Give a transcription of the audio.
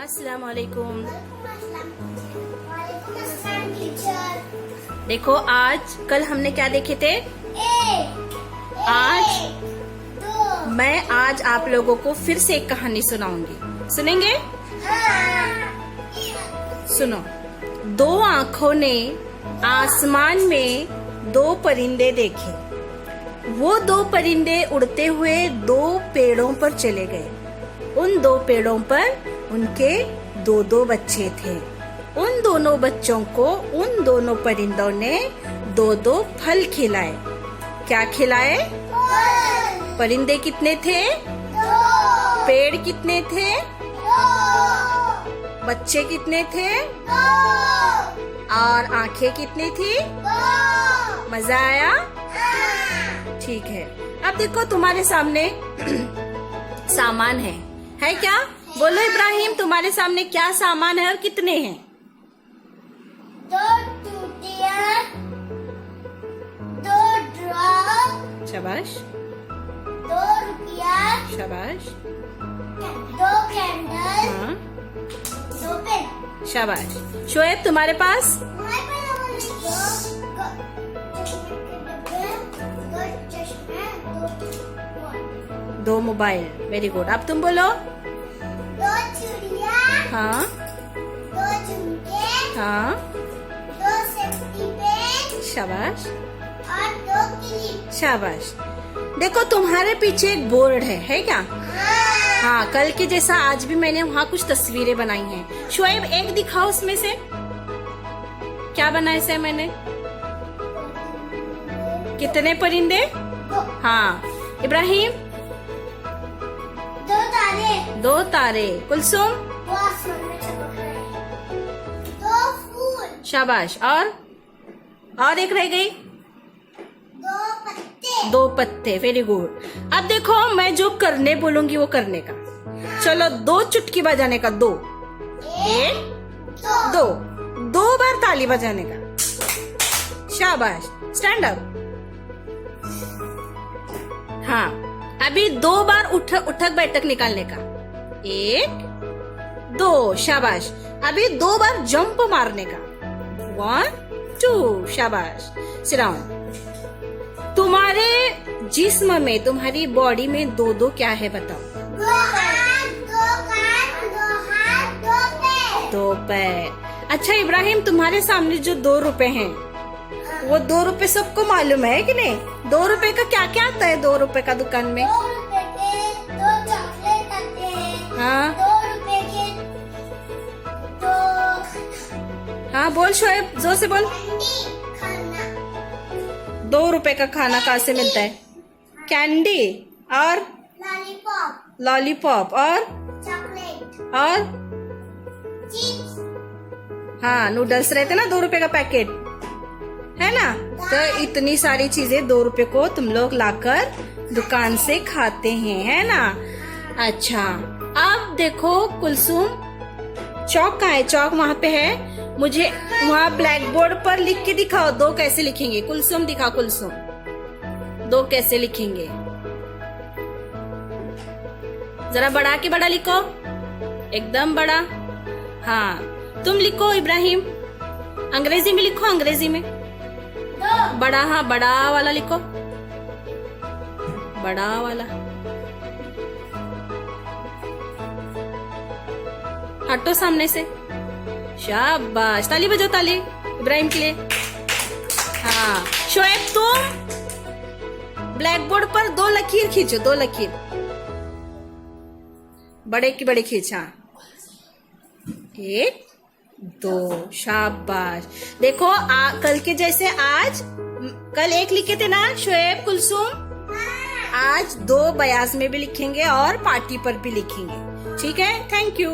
अस्सलाम वालेकुम। टीचर। देखो आज कल हमने क्या देखे थे। मैं आज आप लोगों को फिर से एक कहानी सुनाऊंगी, सुनेंगे? सुनो। दो आंखों ने आसमान में दो परिंदे देखे। वो दो परिंदे उड़ते हुए दो पेड़ों पर चले गए। उन दो पेड़ों पर उनके दो दो बच्चे थे। उन दोनों बच्चों को उन दोनों परिंदों ने दो दो फल खिलाए। क्या खिलाए? परिंदे कितने थे? पेड़ कितने थे? बच्चे कितने थे? और आंखें कितनी थी? मजा आया? ठीक है। अब देखो तुम्हारे सामने सामान है क्या? बोलो इब्राहिम, तुम्हारे सामने क्या सामान है और कितने हैं? दो टूटियां, दो ड्रॉप, शाबाश, दो रुपया, शाबाश, दो कैंडल, हाँ, दो पेन। शाबाश। शोएब तुम्हारे पास? दो मोबाइल। Very good. अब तुम बोलो। दो चूड़ियां, हाँ, दो झुमके, हाँ, दो सेफ्टी पिन शाबाश, और दो क्लिप। शाबाश। देखो तुम्हारे पीछे एक बोर्ड है क्या? हाँ, कल के जैसा आज भी मैंने वहाँ कुछ तस्वीरें बनाई हैं। शोएब एक दिखाओ उसमें से, क्या बनाया से मैंने? कितने परिंदे? हाँ। इब्राहिम? दो तारे, दो तारे। कुलसुम? वो आसमान में चमक रहे हैं। दो फूल, शाबाश। और एक रह गई। दो पत्ते। दो पत्ते। Very good. अब देखो मैं जो करने बोलूंगी वो करने का। चलो दो चुटकी बजाने का। दो, एक, दो। दो बार ताली बजाने का। शाबाश। Stand up. हाँ, अभी दो बार उठक बैठक निकालने का। एक, दो। शाबाश। अभी दो बार जंप मारने का। 1, 2। शाबाश। Sit down. तुम्हारे जिस्म में, तुम्हारी बॉडी में दो दो क्या है बताओ? दो हाथ, दो कान, दो हाथ, दो पैर। दो पैर। अच्छा इब्राहिम, तुम्हारे सामने जो 2 रुपए हैं, वो 2 रुपए सबको मालूम है कि नहीं? 2 रुपए का क्या क्या आता है 2 रुपए का दुकान में? 2 रुपए के 2 चॉकलेट आते हैं। हाँ, 2 रुपए के 2 हाँ, बोल शोएब, जोर से बोल। कैंडी खाना। 2 रुपए का खाना कहाँ से मिलता है? कैंडी और लॉलीपॉप, लॉलीपॉप और चॉकलेट, चिप्स। हाँ, नूडल्स रहते ना 2 रुपए का पैकेट, है ना? तो इतनी सारी चीजें 2 रुपए को तुम लोग लाकर दुकान से खाते हैं, है ना? अच्छा, अब देखो कुलसुम, चौक कहाँ है? चौक वहाँ पे है। मुझे वहाँ ब्लैक बोर्ड पर लिख के दिखाओ, 2 कैसे लिखेंगे? कुलसुम दिखा। कुलसुम 2 कैसे लिखेंगे? जरा बढ़ा के बड़ा लिखो, एकदम बड़ा। हाँ, तुम लिखो इब्राहिम, अंग्रेजी में लिखो, अंग्रेजी में बड़ा। हाँ, बड़ा वाला लिखो, बड़ा वाला। हटो सामने से। शाबाश। ताली बजाओ, ताली इब्राहिम के लिए। हाँ, शोएब तुम ब्लैक बोर्ड पर 2 लकीर खींचो, 2 लकीर, बड़े की बड़े खींच। हाँ, 1, 2। शाबाश। देखो कल के जैसे आज, कल 1 लिखे थे ना शोएब, कुलसुम? आज 2 बयास में भी लिखेंगे और पार्टी पर भी लिखेंगे। ठीक है? Thank you.